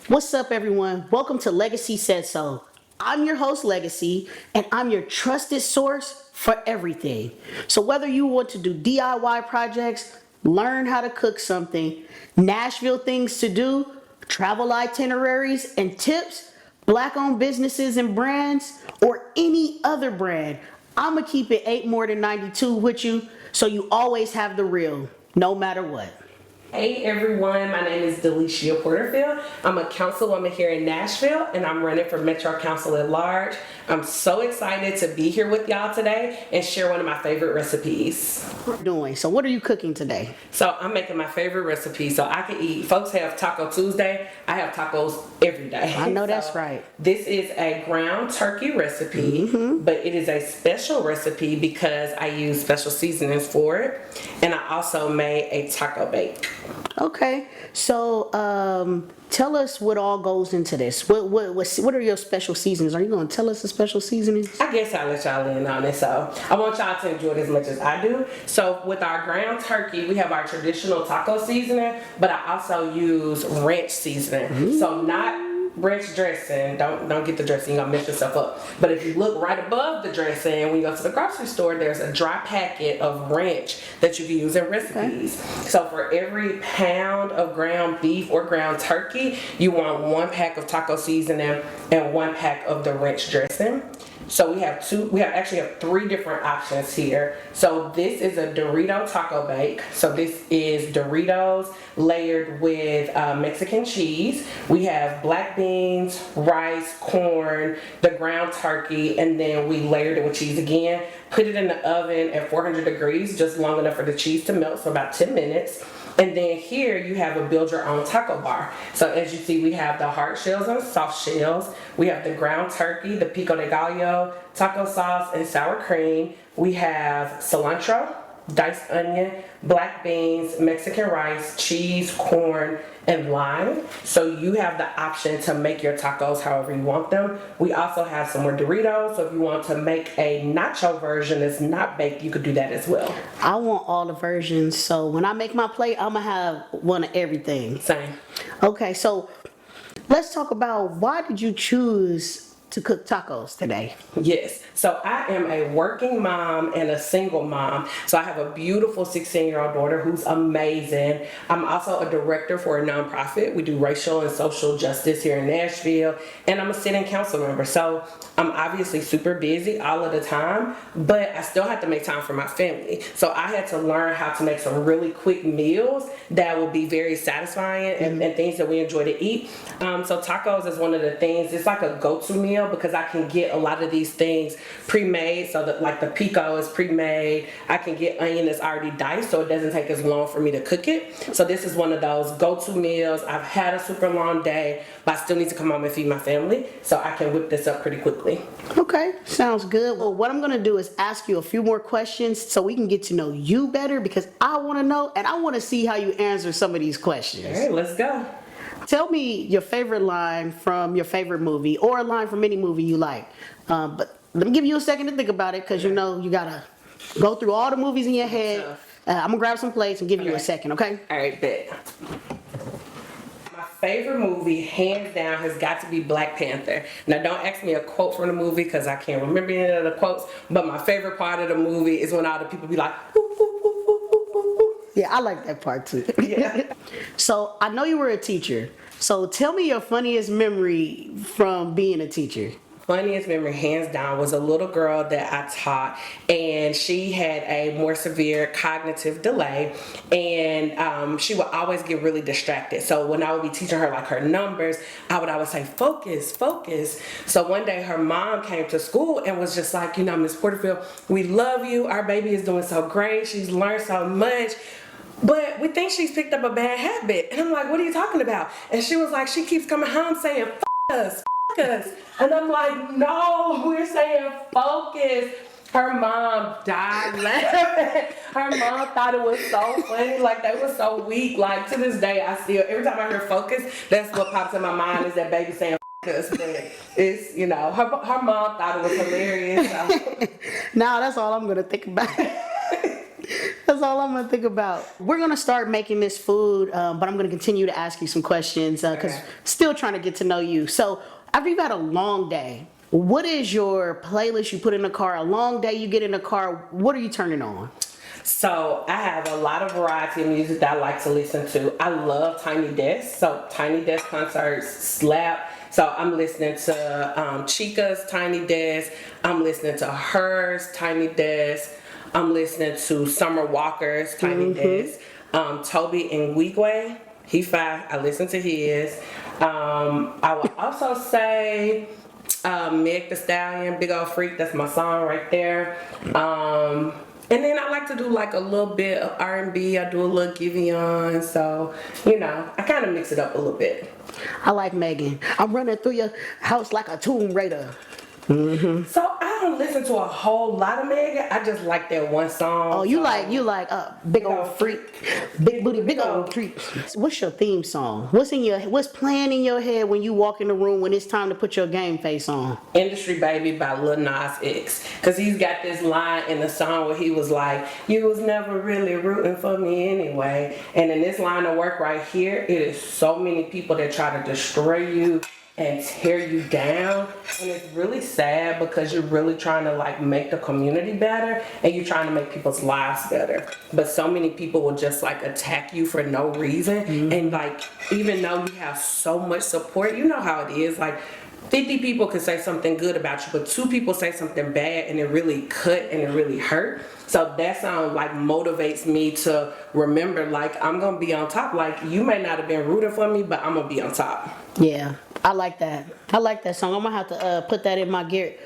What's up, everyone? Welcome to Legacy Said So. I'm your host, Legacy, and I'm your trusted source for everything. So whether you want to do DIY projects, learn how to cook something, Nashville things to do, travel itineraries and tips, black-owned businesses and brands, or any other brand, I'm gonna keep it 8 more than 92 with you, so you always have the real, no matter what. Hey everyone, my name is Delishia Porterfield. I'm a councilwoman here in Nashville and I'm running for Metro Council at large. I'm so excited to be here with y'all today and share one of my favorite recipes. So what are you cooking today? So I'm making my favorite recipe so I can eat. Folks have Taco Tuesday. I have tacos every day. I know that's right. This is a ground turkey recipe, but it is a special recipe because I use special seasonings for it. And I also made a taco bake. Okay, so tell us what all goes into this. What are your special seasonings? Are you going to tell us the special seasonings? I guess I'll let y'all in on it. So I want y'all to enjoy it as much as I do. So with our ground turkey, we have our traditional taco seasoning, but I also use ranch seasoning. So not ranch dressing. Don't get the dressing, you're gonna mess yourself up. But if you look right above the dressing, when you go to the grocery store, there's a dry packet of ranch that you can use in recipes. Okay. So for every pound of ground beef or ground turkey, you want 1 pack of taco seasoning and 1 pack of the ranch dressing. So we actually have 3 different options here. So this is a Dorito taco bake. So this is Doritos layered with Mexican cheese. We have black beans, rice, corn, the ground turkey, and then we layered it with cheese again. Put it in the oven at 400 degrees, just long enough for the cheese to melt, so about 10 minutes. And then here you have a build your own taco bar. So as you see, we have the hard shells and soft shells. We have the ground turkey, the pico de gallo, taco sauce, and sour cream. We have cilantro, diced onion, black beans, Mexican rice, cheese, corn, and lime. So you have the option to make your tacos however you want them. We also have some more Doritos, so if you want to make a nacho version that's not baked, you could do that as well. I want all the versions, so when I make my plate, I'm gonna have one of everything. Same. Okay, so let's talk about why did you choose to cook tacos today? Yes. So I am a working mom and a single mom. So I have a beautiful 16-year-old daughter who's amazing. I'm also a director for a nonprofit. We do racial and social justice here in Nashville. And I'm a sitting council member. So I'm obviously super busy all of the time, but I still have to make time for my family. So I had to learn how to make some really quick meals that will be very satisfying and things that we enjoy to eat. So tacos is one of the things, it's like a go-to meal because I can get a lot of these things pre-made. So that like the pico is pre-made. I can get onion that's already diced so it doesn't take as long for me to cook it. So this is one of those go-to meals. I've had a super long day, but I still need to come home and feed my family. So I can whip this up pretty quickly. Okay, sounds good. Well, what I'm gonna do is ask you a few more questions so we can get to know you better because I wanna know and I wanna see how you answer some of these questions. All right, let's go. Tell me your favorite line from your favorite movie or a line from any movie you like. But let me give you a second to think about it because you know you gotta go through all the movies in your head. I'm gonna grab some plates and give you a second, okay? All right, bet. My favorite movie, hands down, has got to be Black Panther. Now, don't ask me a quote from the movie because I can't remember any of the quotes, but my favorite part of the movie is when all the people be like, "Ooh, ooh, ooh, ooh, ooh, ooh, ooh." Yeah, I like that part too. Yeah. So I know you were a teacher. So tell me your funniest memory from being a teacher. Funniest memory, hands down, was a little girl that I taught, and she had a more severe cognitive delay, and she would always get really distracted. So when I would be teaching her like her numbers, I would always say, focus, focus. So one day her mom came to school and was just like, Miss Porterfield, we love you. Our baby is doing so great. She's learned so much. But we think she's picked up a bad habit. And I'm like, what are you talking about? And she was like, she keeps coming home saying, us. And I'm like, no, we're saying focus. Her mom died laughing. Her mom thought it was so funny. Like, they were so weak. Like, to this day, every time I hear focus, that's what pops in my mind is that baby saying us. But it's, her mom thought it was hilarious. So. Now that's all I'm going to think about. That's all I'm gonna think about. We're gonna start making this food, but I'm gonna continue to ask you some questions because Okay. still trying to get to know you. So after you've had a long day, what is your playlist you put in the car? A long day you get in the car, what are you turning on? So I have a lot of variety of music that I like to listen to. I love Tiny Desk. So Tiny Desk concerts slap. So I'm listening to Chica's Tiny Desk. I'm listening to Hers Tiny Desk. I'm listening to Summer Walker's Tiny Desk. Toby and Wigwe, he fine. I listen to his. I will also say Meg Thee Stallion, Big Old Freak. That's my song right there. And then I like to do like a little bit of R&B. I do a little Giveon. So, I kind of mix it up a little bit. I like Megan. I'm running through your house like a Tomb Raider. So I don't listen to a whole lot of Megan. I just like that one song. Oh, you like big old freak, big booty, big old treat. What's your theme song? What's playing in your head when you walk in the room when it's time to put your game face on? Industry Baby by Lil Nas X. Because he's got this line in the song where he was like, you was never really rooting for me anyway. And in this line of work right here, it is so many people that try to destroy you and tear you down, and it's really sad because you're really trying to like make the community better and you're trying to make people's lives better, but so many people will just like attack you for no reason. And like, even though you have so much support, you know how it is, like 50 people can say something good about you, but 2 people say something bad and it really cut and it really hurt. So that song like motivates me to remember, like, I'm gonna be on top. Like, you may not have been rooting for me, but I'm gonna be on top. Yeah, I like that. I like that song. I'm gonna have to put that in my get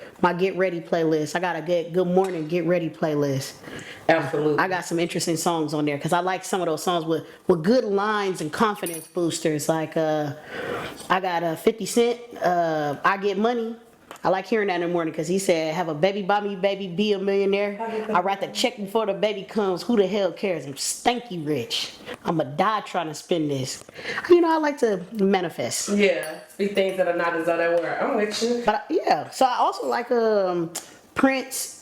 ready playlist. I got a good morning get ready playlist. Absolutely. I got some interesting songs on there because I like some of those songs with good lines and confidence boosters. Like I got 50 Cent. I Get Money. I like hearing that in the morning because he said, have a baby by me, baby, be a millionaire. I write the check before the baby comes. Who the hell cares? I'm stanky rich. I'ma die trying to spend this. I like to manifest. Yeah, speak things that are not as though they were. I'm with you. But yeah, so I also like Prince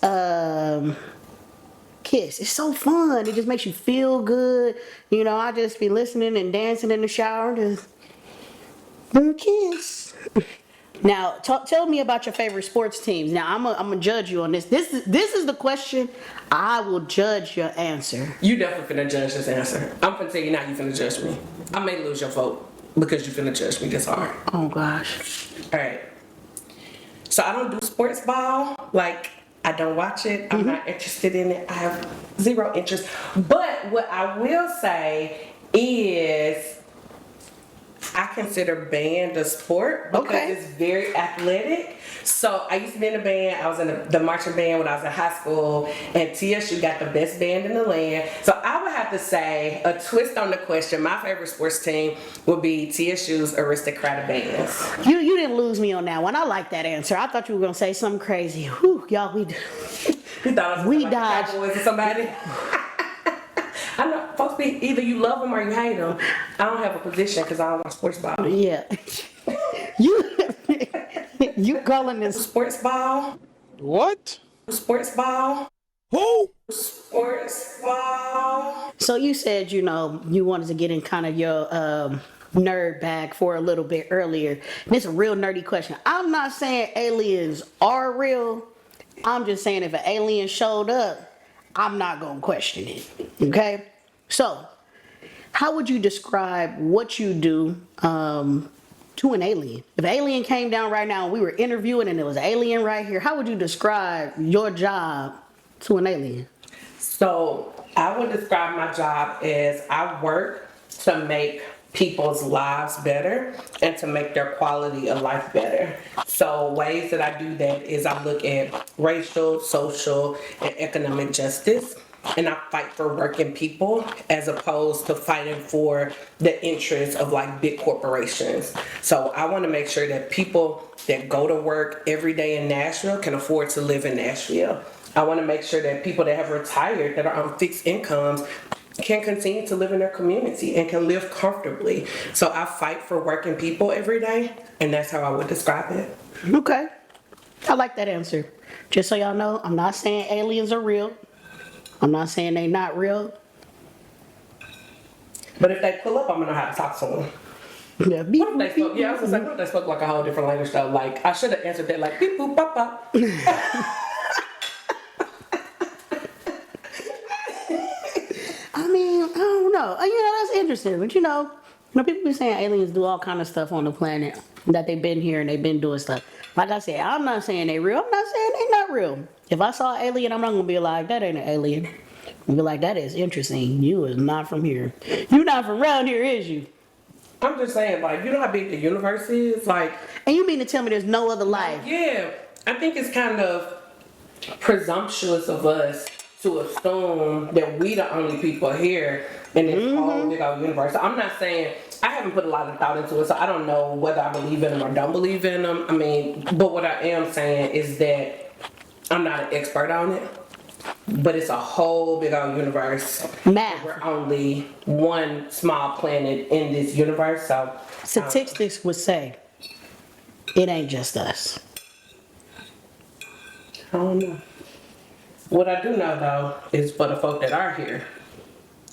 Kiss. It's so fun. It just makes you feel good. I just be listening and dancing in the shower. Just Kiss. Now, tell me about your favorite sports teams. Now, I'm gonna judge you on this. This is the question. I will judge your answer. You definitely finna judge this answer. I'm finna tell you now you finna judge me. I may lose your vote because you finna judge me this hard. Oh gosh. Alright. So I don't do sports ball. Like, I don't watch it. I'm not interested in it. I have zero interest. But what I will say is I consider band a sport because it's very athletic. So I used to be in a band. I was in the marching band when I was in high school, and TSU got the best band in the land. So I would have to say, a twist on the question, my favorite sports team would be TSU's Aristocratic Bands. You didn't lose me on that one. I like that answer. I thought you were gonna say something crazy. Whew, y'all, You thought it was like dodged. Cowboys or somebody? I know, folks be either you love them or you hate them. I don't have a position because I don't watch sports ball. Yeah. You calling this Sports ball? What? Sports ball? Who? Sports ball? So you said, you wanted to get in kind of your nerd bag for a little bit earlier. And it's a real nerdy question. I'm not saying aliens are real. I'm just saying if an alien showed up, I'm not going to question it. Okay? So, how would you describe what you do to an alien? If an alien came down right now and we were interviewing and there was an alien right here, how would you describe your job to an alien? So, I would describe my job as I work to make people's lives better and to make their quality of life better. So ways that I do that is I look at racial, social, and economic justice, and I fight for working people as opposed to fighting for the interests of like big corporations. So I want to make sure that people that go to work every day in Nashville can afford to live in Nashville. I want to make sure that people that have retired, that are on fixed incomes, can continue to live in their community and can live comfortably. So I fight for working people every day, and that's how I would describe it. Okay. I like that answer. Just so y'all know, I'm not saying aliens are real. I'm not saying they not real. But if they pull up, I'm gonna know how to talk to them. Yeah, beep, What if they spoke? Yeah, I was gonna say, what if they spoke like a whole different language though? Like I should have answered that like beep boop pop pop. I mean, I don't know. That's interesting. But people be saying aliens do all kind of stuff on the planet, that they've been here and they've been doing stuff. Like I said, I'm not saying they real. I'm not saying they not real. If I saw an alien, I'm not gonna be like, that ain't an alien. I'm be like, that is interesting. You is not from here. You not from around here, is you? I'm just saying, like, you know how big the universe is? Like, And you mean to tell me there's no other life? yeah, I think it's kind of presumptuous of us to assume that we the only people here in this whole big old universe. So I'm not saying, I haven't put a lot of thought into it, so I don't know whether I believe in them or don't believe in them. I mean, but what I am saying is that I'm not an expert on it. But it's a whole big old universe. Math. We're only one small planet in this universe, so Statistics would say it ain't just us. I don't know. What I do know though is for the folk that are here,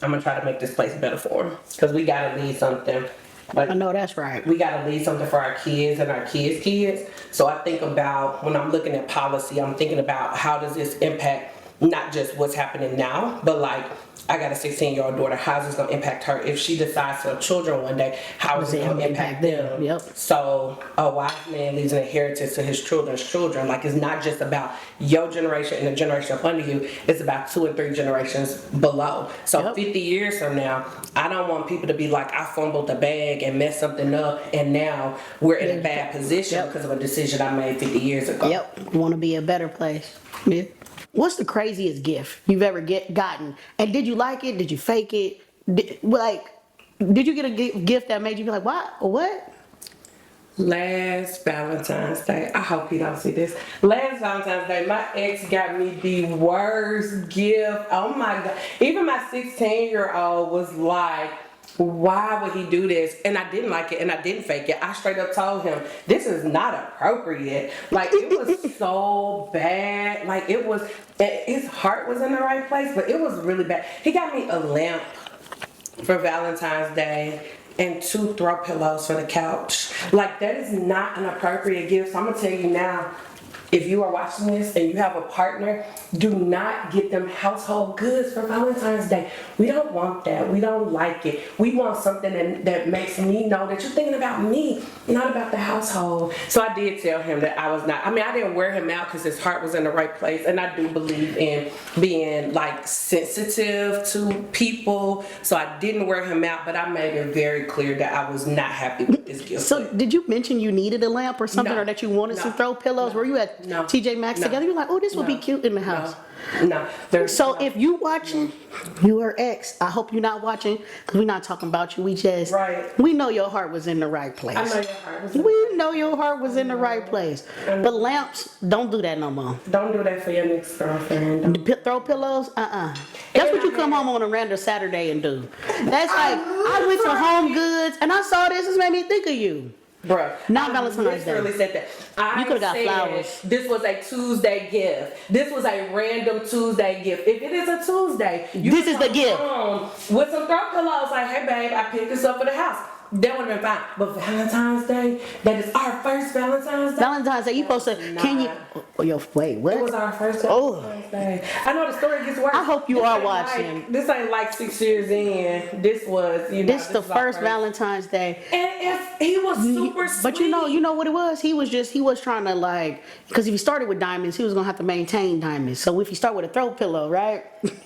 I'm gonna try to make this place better for them because we gotta leave something. Like I know that's right. we gotta leave something for our kids and our kids' kids. So I think about when I'm looking at policy, I'm thinking about how does this impact not just what's happening now, but like I got a 16-year-old daughter. How's this gonna impact her if she decides to have children one day? How is it gonna impact them? Yep. So a wise man leaves an inheritance to his children's children. Like it's not just about your generation and the generation up under you. It's about 2 and 3 generations below. So 50 years from now, I don't want people to be like, I fumbled the bag and messed something up, and now we're in a bad position because of a decision I made 50 years ago. Yep. Want to be a better place. Yeah. What's the craziest gift you've ever gotten? And did you like it? Did you fake it? Did you get a gift that made you be like, what? Last Valentine's Day, I hope he don't see this. Last Valentine's Day, my ex got me the worst gift. Oh my God. Even my 16-year-old was like, why would he do this? And I didn't like it and I didn't fake it. I straight up told him, this is not appropriate. Like it was so bad. Like his heart was in the right place, but it was really bad. He got me a lamp for Valentine's Day and 2 throw pillows for the couch. Like that is not an appropriate gift. So I'm gonna tell you now, if you are watching this and you have a partner, do not get them household goods for Valentine's Day. We don't want that. We don't like it. We want something that makes me know that you're thinking about me, not about the household. So I did tell him that I was not, I didn't wear him out because his heart was in the right place. And I do believe in being like sensitive to people. So I didn't wear him out, but I made it very clear that I was not happy with this gift. So did you mention you needed a lamp or something, or that you wanted some throw pillows? Were you at TJ Maxx together? You're like, oh, this would be cute in the house. No. If you watching, you are ex. I hope you're not watching because we're not talking about you. We know your heart was in the right place. I know your heart was. We know your heart was in the right place. But lamps, don't do that no more. Don't do that for your next girlfriend. Throw pillows? That's what you come home on a random Saturday and do. That's like, I went to Home Goods and I saw this. This made me think of you. Bruh, not Valentine's Day. I literally said that. You could have got flowers. This was a Tuesday gift. This was a random Tuesday gift. If it is a Tuesday, this is the gift. With some throw pillows, like, hey babe, I picked this up for the house. That would have been fine. But Valentine's Day, that is our first Valentine's Day. Valentine's Day, you supposed to, wait, what? It was our first Valentine's Day. I know the story gets worse. I hope you are watching. This ain't like 6 years in. This was, This the first Valentine's Day. And he was super sweet. But you know what it was? He was trying to like, because if he started with diamonds, he was going to have to maintain diamonds. So if you start with a throw pillow, right?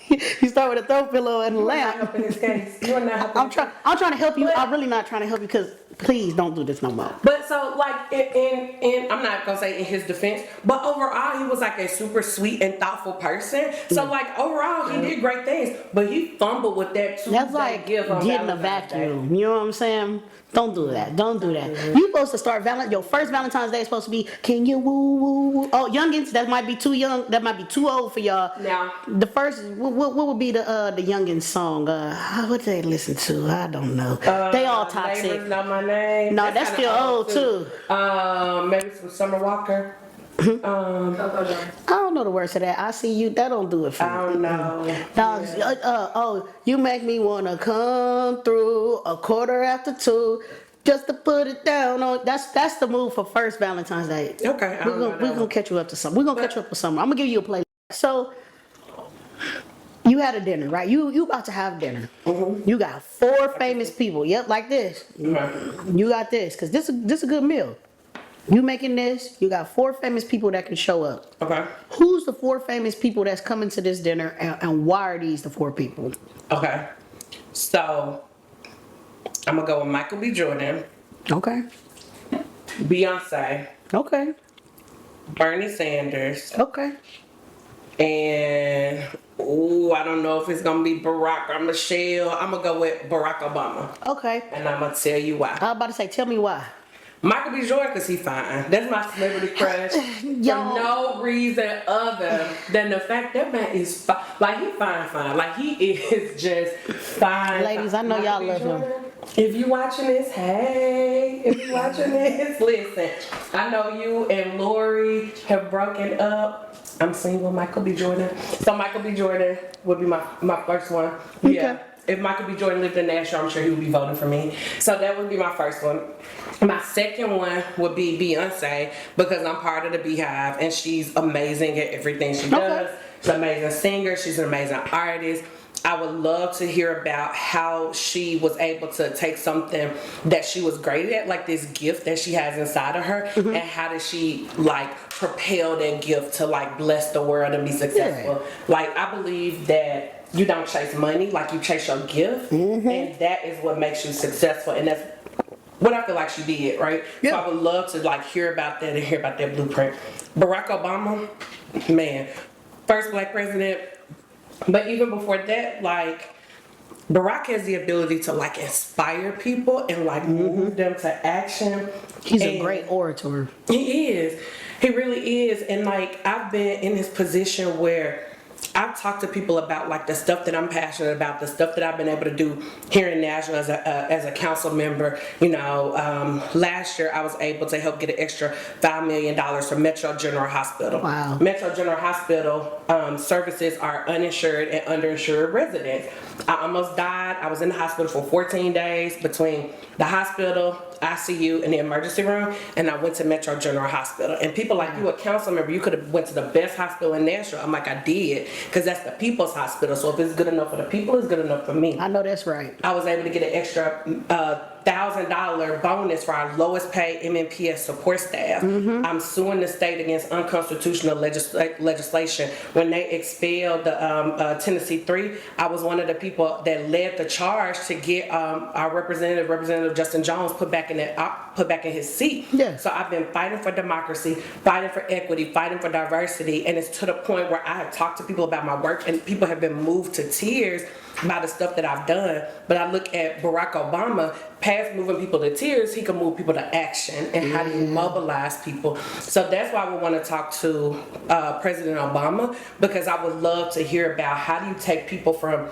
You start with a throw pillow and a lamp. In this case. You are not helping. I'm trying to help you. I'm really not trying to help you because please don't do this no more. But so like in I'm not gonna say in his defense, but overall he was like a super sweet and thoughtful person. So like overall he did great things, but he fumbled with that too. That's like getting a vacuum. You know what I'm saying? Don't do that. Don't do that. You supposed to start your first Valentine's Day is supposed to be, can you woo woo woo? Oh, youngins, that might be too young. That might be too old for y'all. Now the first, what would be the youngins song? What they listen to? I don't know. They all toxic. Neighbors Know My Name. No, that's still old too. Maybe some Summer Walker. Coco Jones. I don't know the words to that. I see you. That don't do it for me. I don't know. No, Yeah. oh, you make me wanna come through 2:15 just to put it down on. That's the move for first Valentine's Day. Okay, I We're don't know gonna that one. catch you up to something. We're gonna catch you up with something. I'm gonna give you a play. So you had a dinner, right? You about to have dinner. Mm-hmm. You got 4 famous people. Yep, like this. Right. You got this, cause this a good meal. You making this, you got 4 famous people that can show up. Okay. Who's the 4 famous people that's coming to this dinner, and why are these the 4 people? Okay. So I'm gonna go with Michael B. Jordan, Okay. Beyonce, Okay. Bernie Sanders, Okay. and I don't know if it's gonna be Barack or Michelle. I'm gonna go with Barack Obama, Okay. and I'm gonna tell you why. I was about to say, tell me why. Michael B. Jordan, cause he fine. That's my celebrity crush. For Y'all- no reason other than the fact that man is fine. Like he fine. Like he is just fine. Ladies, I know y'all Michael B. love him. Jordan, if you watching this, hey. If you watching this, listen. I know you and Lori have broken up. I'm single, Michael B. Jordan. So Michael B. Jordan would be my first one. Okay. Yeah. If Michael B. Jordan lived in Nashville, I'm sure he would be voting for me. So that would be my first one. My second one would be Beyonce because I'm part of the Beehive and she's amazing at everything she does. She's an amazing singer. She's an amazing artist. I would love to hear about how she was able to take something that she was great at, like this gift that she has inside of her, and how did she like propel that gift to like bless the world and be successful. Like I believe that you don't chase money, like you chase your gift, and that is what makes you successful, and that's what I feel like she did, right? Yeah. So I would love to like hear about that and hear about that blueprint. Barack Obama, man, first black president, but even before that, like Barack has the ability to like inspire people and like move them to action. He's a And great orator. he is. He really is. And like I've been in this position where I've talked to people about like the stuff that I'm passionate about, the stuff that I've been able to do here in Nashville as a council member. You know, last year I was able to help get an extra $5 million from Metro General Hospital. Wow. Metro General Hospital services are uninsured and underinsured residents. I almost died. I was in the hospital for 14 days between the hospital, ICU, and the emergency room, and I went to Metro General Hospital. And people like, you a council member, you could have went to the best hospital in Nashville. I'm like, I did, because that's the people's hospital. So if it's good enough for the people, it's good enough for me. I know that's right. I was able to get an extra $1,000 bonus for our lowest paid MNPS support staff. I'm suing the state against unconstitutional legislation. When they expelled the Tennessee 3, I was one of the people that led the charge to get our Representative Justin Jones put back in his seat. Yeah. So I've been fighting for democracy, fighting for equity, fighting for diversity, and it's to the point where I have talked to people about my work, and people have been moved to tears by the stuff that I've done. But I look at Barack Obama, past moving people to tears, he can move people to action, and how do you mobilize people? So that's why we want to talk to President Obama, because I would love to hear about how do you take people from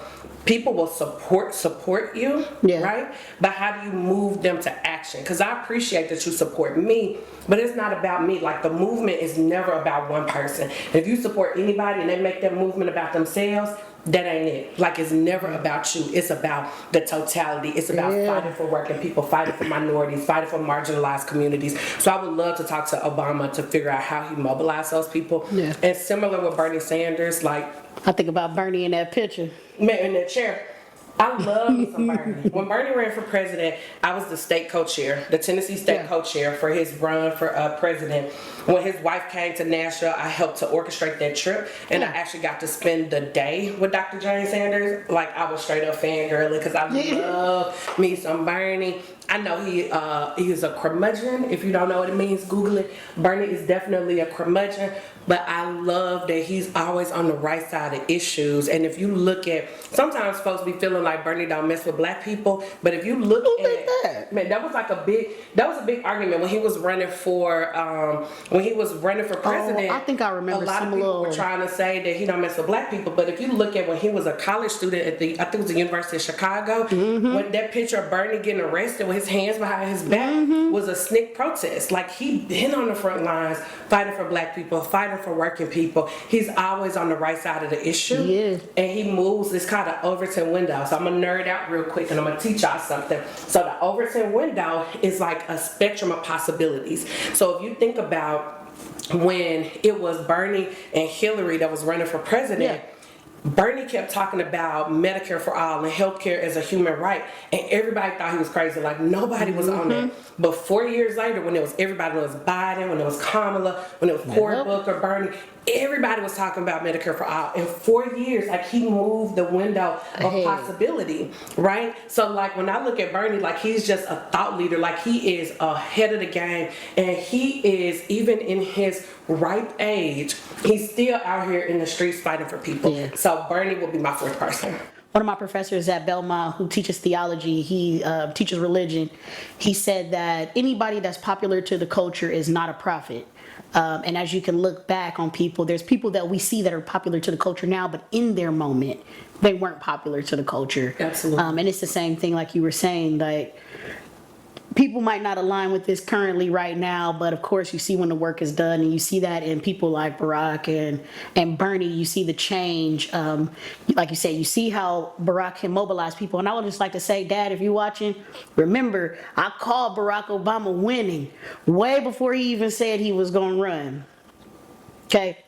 people will support you, Yeah. right? But how do you move them to action? Because I appreciate that you support me, but it's not about me. Like the movement is never about one person. If you support anybody and they make that movement about themselves, that ain't it. Like it's never about you. It's about the totality. It's about fighting for working people, fighting for minorities, fighting for marginalized communities. So I would love to talk to Obama to figure out how he mobilized those people. Yeah. And similar with Bernie Sanders, like I think about Bernie in that picture. man in that chair. I love me some Bernie. When Bernie ran for president, I was the state co-chair, the Tennessee state co-chair for his run for president. When his wife came to Nashville, I helped to orchestrate that trip, and I actually got to spend the day with Dr. Jane Sanders. Like I was straight up fangirling because I love me some Bernie. I know he is a curmudgeon. If you don't know what it means, Google it. Bernie is definitely a curmudgeon, but I love that he's always on the right side of issues. And if you look at, sometimes folks be feeling like Bernie don't mess with black people, but if you look Who at think that? Man, that was a big argument when he was running for president. I think I remember a lot of people were trying to say that he don't mess with black people. But if you look at when he was a college student at I think it was the University of Chicago, when that picture of Bernie getting arrested with his hands behind his back was a SNCC protest. Like, he been on the front lines fighting for black people, fighting for working people. He's always on the right side of the issue. Yeah. And he moves this kind of Overton window. So I'm gonna nerd out real quick and I'm gonna teach y'all something. So the Overton window is like a spectrum of possibilities. So if you think about when it was Bernie and Hillary that was running for president, Bernie kept talking about Medicare for all and healthcare as a human right, and everybody thought he was crazy. Like, nobody was on that. But 4 years later, when it was everybody, when it was Biden, when it was Kamala, when it was Cory Booker, Bernie, everybody was talking about Medicare for all. In 4 years, like, he moved the window of possibility, right? So, like, when I look at Bernie, like, he's just a thought leader. Like, he is ahead of the game, and he is, even in his ripe age, he's still out here in the streets fighting for people. Yeah. So Bernie will be my fourth person. One of my professors at Belmont who teaches theology, he teaches religion, he said that anybody that's popular to the culture is not a prophet. And as you can look back on people, there's people that we see that are popular to the culture now, but in their moment, they weren't popular to the culture. Absolutely. And it's the same thing like you were saying, like, people might not align with this currently right now, but of course you see when the work is done, and you see that in people like Barack and Bernie, you see the change. Like you said, you see how Barack can mobilize people. And I would just like to say, Dad, if you're watching, remember, I called Barack Obama winning way before he even said he was going to run. Okay?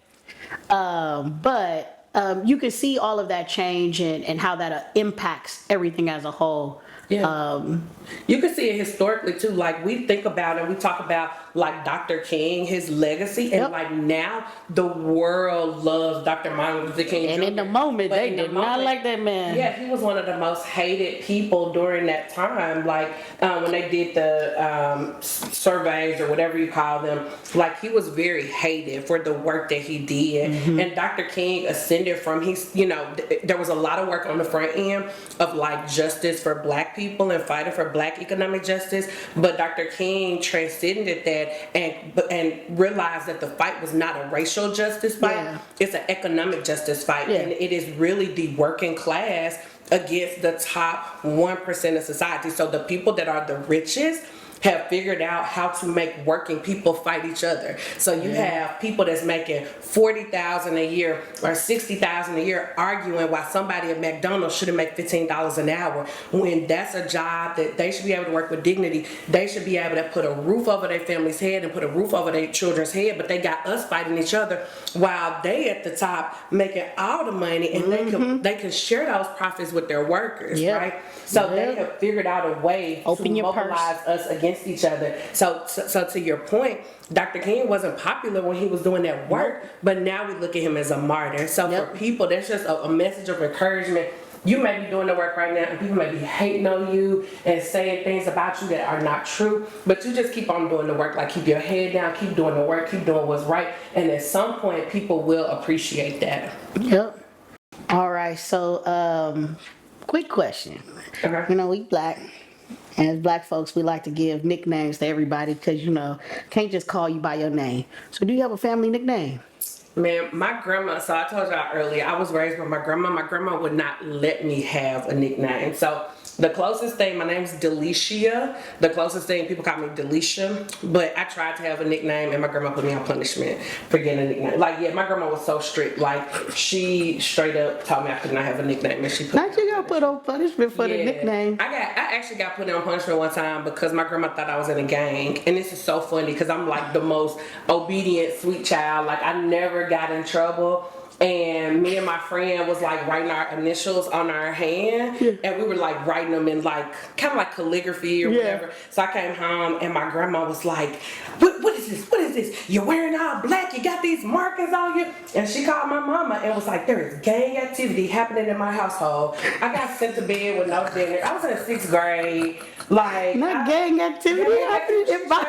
But you can see all of that change and how that impacts everything as a whole. Yeah. You can see it historically too. Like, we think about it, we talk about like Dr. King, his legacy, and like now the world loves Dr. Martin Luther King. And Jr. in the moment, they did not like that man. Yeah, he was one of the most hated people during that time. Like, when they did the surveys or whatever you call them, like, he was very hated for the work that he did. And Dr. King ascended from, there was a lot of work on the front end of like justice for black people and fighting for black economic justice, but Dr. King transcended that and realized that the fight was not a racial justice fight, it's an economic justice fight, and it is really the working class against the top 1% of society. So the people that are the richest have figured out how to make working people fight each other. So you have people that's making $40,000 a year or $60,000 a year arguing why somebody at McDonald's shouldn't make $15 an hour, when that's a job that they should be able to work with dignity. They should be able to put a roof over their family's head and put a roof over their children's head, but they got us fighting each other while they at the top making all the money, and they can share those profits with their workers, right? So they have figured out a way to mobilize us against each other. So to your point, Dr. King wasn't popular when he was doing that work, but now we look at him as a martyr. So for people, that's just a message of encouragement. You may be doing the work right now, and people may be hating on you and saying things about you that are not true, but you just keep on doing the work. Like, keep your head down, keep doing the work, keep doing what's right, and at some point people will appreciate that. Yep. All right, so quick question. Okay. We black. And as black folks, we like to give nicknames to everybody because, can't just call you by your name. So do you have a family nickname? Man, my grandma, so I told y'all earlier, I was raised by my grandma. My grandma would not let me have a nickname. So the closest thing, my name's Delishia. The closest thing, people call me Delishia. But I tried to have a nickname, and my grandma put me on punishment for getting a nickname. Like, my grandma was so strict. Like, she straight up told me I could not have a nickname, and she put Not you got put on punishment for the nickname. I actually got put on punishment one time because my grandma thought I was in a gang. And this is so funny because I'm like the most obedient, sweet child. Like, I never got in trouble. And me and my friend was like writing our initials on our hand, and we were like writing them in like kind of like calligraphy or whatever. So I came home and my grandma was like, what is this? What is this? You're wearing all black, you got these markings on you? And she called my mama and was like, there is gang activity happening in my household. I got sent to bed with no dinner. I was in the 6th grade. Like, gang activity happening in my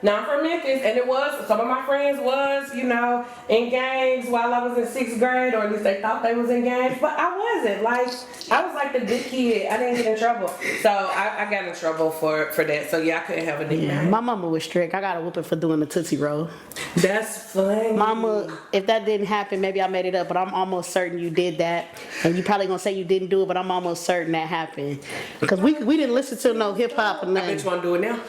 Now I'm from Memphis, and it was, some of my friends was, you know, in gangs while I was in 6th grade, or at least they thought they was in gangs, but I wasn't. Like, I was like the good kid. I didn't get in trouble. So I got in trouble for that. So yeah, I couldn't have a nickname. Yeah, my mama was strict. I got a whooping for doing the Tootsie Roll. That's funny. Mama, if that didn't happen, maybe I made it up, but I'm almost certain you did that. And you probably gonna say you didn't do it, but I'm almost certain that happened. Because we didn't listen to no hip hop or I bet nothing. you want to do it now.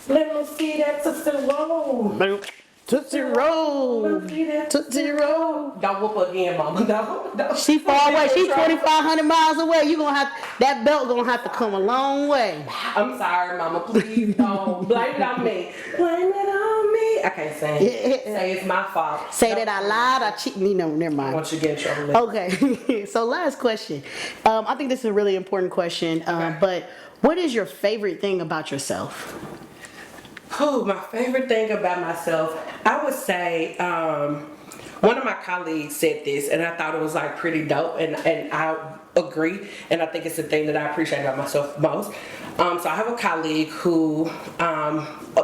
Let me see that Tootsie Roll. Tootsie Roll. Tootsie Roll. Don't whoop again, mama. Don't. She far away. She 2,500 miles away. You gonna have that belt gonna have to come a long way. I'm sorry, mama. Please don't blame it on me. Blame it on me. I can't sing. Say it's my fault. Say that I lied. I cheated. You know, never mind. I want you to get in trouble. With Okay. So last question. I think this is a really important question. But what is your favorite thing about yourself? Oh, my favorite thing about myself, I would say, one of my colleagues said this, and I thought it was like pretty dope, and I agree, and I think it's the thing that I appreciate about myself most. So I have a colleague who,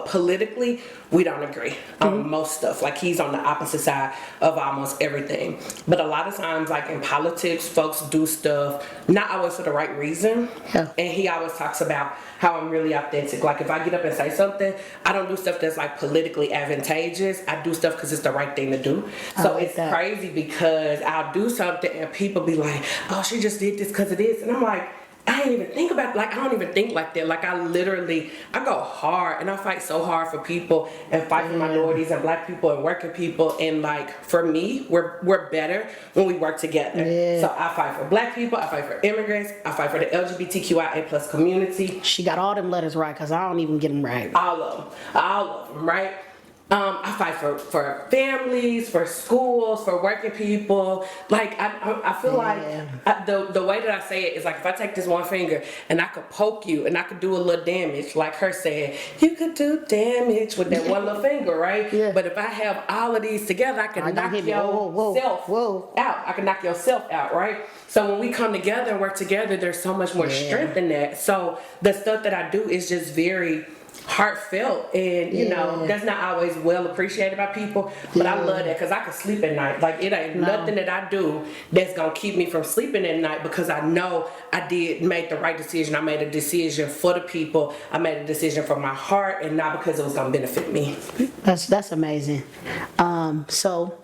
politically, we don't agree on most stuff. Like, he's on the opposite side of almost everything. But a lot of times, like in politics, folks do stuff not always for the right reason. Yeah. And he always talks about how I'm really authentic. Like, if I get up and say something, I don't do stuff that's like politically advantageous. I do stuff because it's the right thing to do. So like it's that. crazy because I'll do something and people be like, oh, she just did this because of this. And I'm like, I didn't even think about, like, I don't even think like that. Like, I go hard, and I fight so hard for people and fight for minorities and black people and working people. And like, for me, we're better when we work together. Yeah. So I fight for black people, I fight for immigrants, I fight for the LGBTQIA plus community. She got all them letters right, because I don't even get them right. All of them, right? I fight for families, for schools, for working people. Like, I feel like the way that I say it is like, if I take this one finger and I could poke you and I could do a little damage, like her saying, you could do damage with that one little finger, right? Yeah. But if I have all of these together, I can knock hit me. yourself Whoa. out. I can knock yourself out, right? So when we come together and work together, there's so much more strength in that. So the stuff that I do is just very heartfelt, and you know, that's not always well appreciated by people, but I love that because I can sleep at night. Like, it ain't nothing that I do that's gonna keep me from sleeping at night, because I know I made the right decision. I made a decision for the people. I made a decision for my heart, and not because it was gonna benefit me. That's amazing. So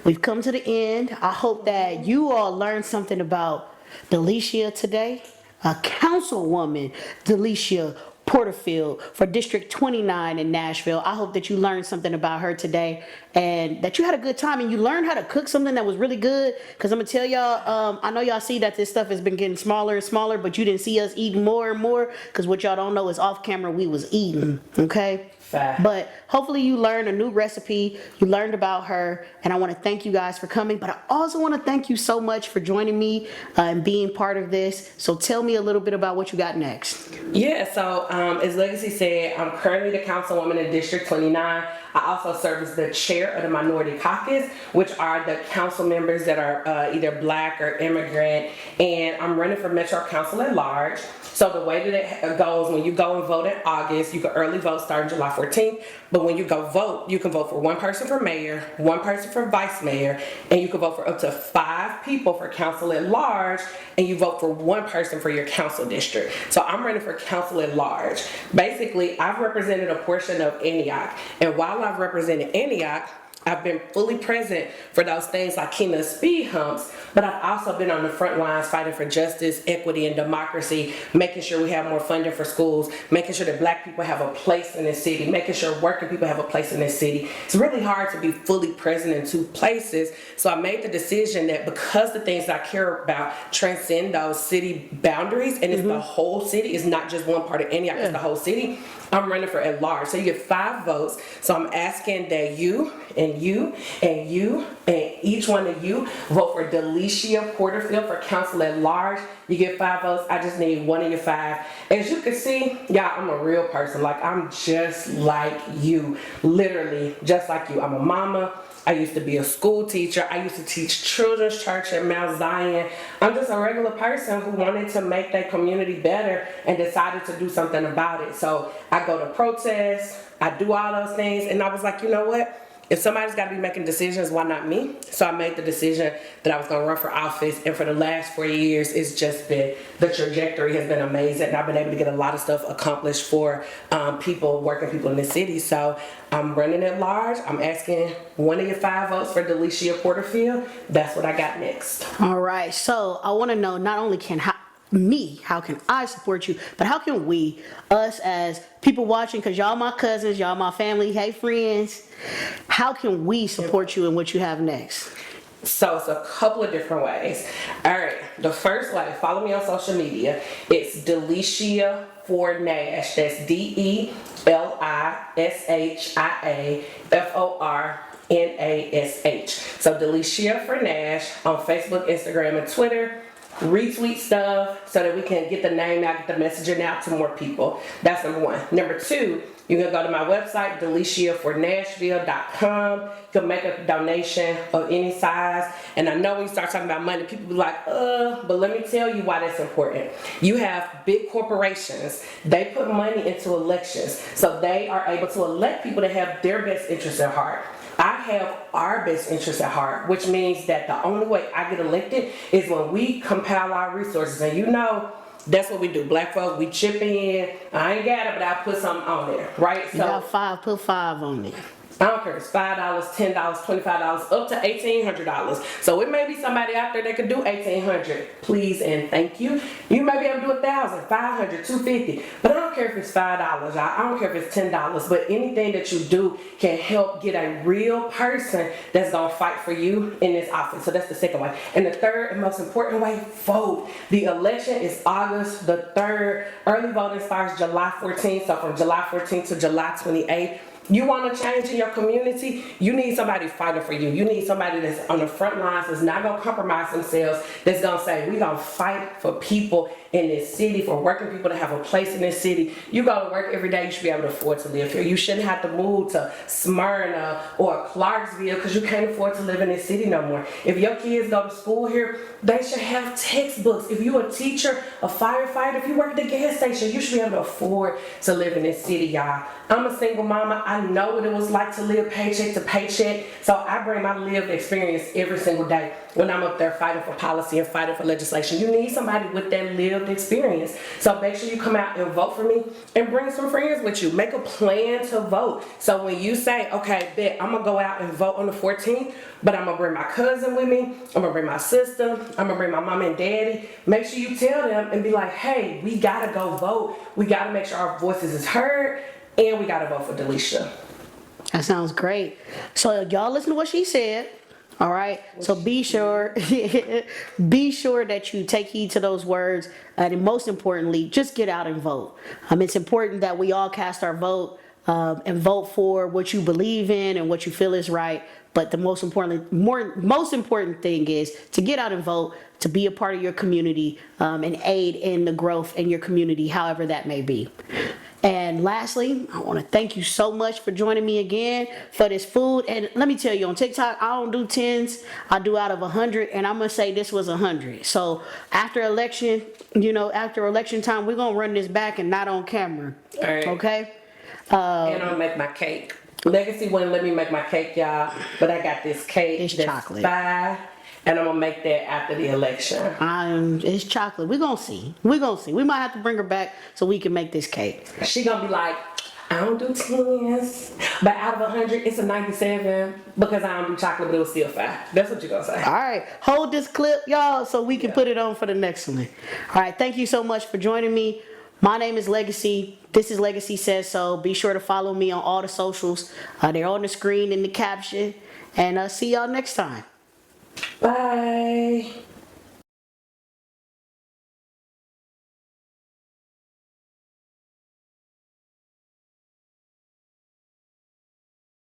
we've come to the end. I hope that you all learned something about Delishia today. Councilwoman Delishia Porterfield for District 29 in Nashville. I hope that you learned something about her today, and that you had a good time, and you learned how to cook something that was really good. Because I'm gonna tell y'all, I know y'all see that this stuff has been getting smaller and smaller, but you didn't see us eating more and more, because what y'all don't know is off camera we was eating, okay? Fact. But hopefully you learned a new recipe, you learned about her, and I want to thank you guys for coming. But I also want to thank you so much for joining me and being part of this. So tell me a little bit about what you got next. Yeah, so as Legacy said, I'm currently the councilwoman in District 29. I also serve as the chair of the Minority Caucus, which are the council members that are either black or immigrant, and I'm running for Metro Council at large. So the way that it goes, when you go and vote in August, you can early vote starting July 14th, but when you go vote, you can vote for one person for mayor, one person for vice mayor, and you can vote for up to 5 people for council at large, and you vote for one person for your council district. So I'm running for council at large. Basically, I've represented a portion of Antioch, and while I've represented Antioch, I've been fully present for those things like Kena speed humps, but I've also been on the front lines fighting for justice, equity, and democracy, making sure we have more funding for schools, making sure that black people have a place in this city, making sure working people have a place in this city. It's really hard to be fully present in 2 places, so I made the decision that because the things that I care about transcend those city boundaries, and it's the whole city, it's not just one part of Antioch, it's the whole city, I'm running for at large. So you get 5 votes, so I'm asking that you and and you, and you, and each one of you vote for Delishia Porterfield for council at large. You get 5 votes. I just need 1 of your 5. As you can see, y'all, I'm a real person. Like, I'm just like you. Literally, just like you. I'm a mama. I used to be a school teacher. I used to teach children's church at Mount Zion. I'm just a regular person who wanted to make their community better and decided to do something about it. So I go to protests, I do all those things, and I was like, you know what? If somebody's got to be making decisions, why not me? So I made the decision that I was going to run for office, and for the last 4 years, it's just been, the trajectory has been amazing, and I've been able to get a lot of stuff accomplished for working people in the city. So I'm running at large. I'm asking 1 of your 5 votes for Delishia Porterfield. That's what I got next. All right, so I want to know, not only how can I support you, but how can we, us as people watching, because y'all my cousins, y'all my family, hey friends, how can we support you in what you have next? So it's a couple of different ways. All right, the first way, follow me on social media. It's Delishia for Nash. That's DELISHIAFORNASH. So Delishia for Nash on Facebook, Instagram, and Twitter. Retweet stuff so that we can get the name out, get the messaging out to more people. That's number 1. Number 2, you can go to my website, DelishiaForNashville.com. You can make a donation of any size. And I know when you start talking about money, people be like, but let me tell you why that's important. You have big corporations. They put money into elections. So they are able to elect people that have their best interests at heart. I have our best interests at heart, which means that the only way I get elected is when we compile our resources. And you know, that's what we do. Black folk, we chip in. I ain't got it, but I'll put something on there, right? You got 5, put 5 on there. I don't care if it's $5, $10, $25, up to $1,800. So it may be somebody out there that could do $1,800. Please and thank you. You may be able to do $1,000, $500, $250. But I don't care if it's $5. I don't care if it's $10. But anything that you do can help get a real person that's gonna fight for you in this office. So that's the second way. And the third and most important way, vote. The election is August the 3rd. Early voting starts July 14th. So from July 14th to July 28th. You want to change in your community, you need somebody fighting for you. You need somebody that's on the front lines, that's not going to compromise themselves, that's going to say, we're going to fight for people in this city, for working people to have a place in this city. You go to work every day, you should be able to afford to live here. You shouldn't have to move to Smyrna or Clarksville because you can't afford to live in this city no more. If your kids go to school here, they should have textbooks. If you're a teacher, a firefighter, if you work at the gas station, you should be able to afford to live in this city, y'all. I'm a single mama. I know what it was like to live paycheck to paycheck. So I bring my lived experience every single day when I'm up there fighting for policy and fighting for legislation. You need somebody with that lived experience. So make sure you come out and vote for me and bring some friends with you. Make a plan to vote. So when you say, okay, bet I'm gonna go out and vote on the 14th, but I'm gonna bring my cousin with me, I'm gonna bring my sister, I'm gonna bring my mom and daddy. Make sure you tell them and be like, hey, we gotta go vote. We gotta make sure our voices is heard. And we gotta vote for Delishia. That sounds great. So y'all listen to what she said. All right. So be sure that you take heed to those words, and most importantly, just get out and vote. It's important that we all cast our vote and vote for what you believe in and what you feel is right. But the most important thing is to get out and vote, to be a part of your community, and aid in the growth in your community, however that may be. And lastly, I want to thank you so much for joining me again for this food. And let me tell you, on TikTok, I don't do 10s. I do out of 100. And I'm going to say this was 100. So after election time, we're going to run this back and not on camera. All right. Okay? And I'll make my cake. Legacy wouldn't let me make my cake, y'all. But I got this cake. It's that's chocolate. fire. And I'm going to make that after the election. It's chocolate. We're going to see. We might have to bring her back so we can make this cake. She going to be like, I don't do 10s. But out of 100, it's a 97 because I don't do chocolate, but it was still fire. That's what you're going to say. All right. Hold this clip, y'all, so we can put it on for the next one. All right. Thank you so much for joining me. My name is Legacy. This is Legacy Says So. Be sure to follow me on all the socials. They're on the screen in the caption. And see y'all next time. Bye.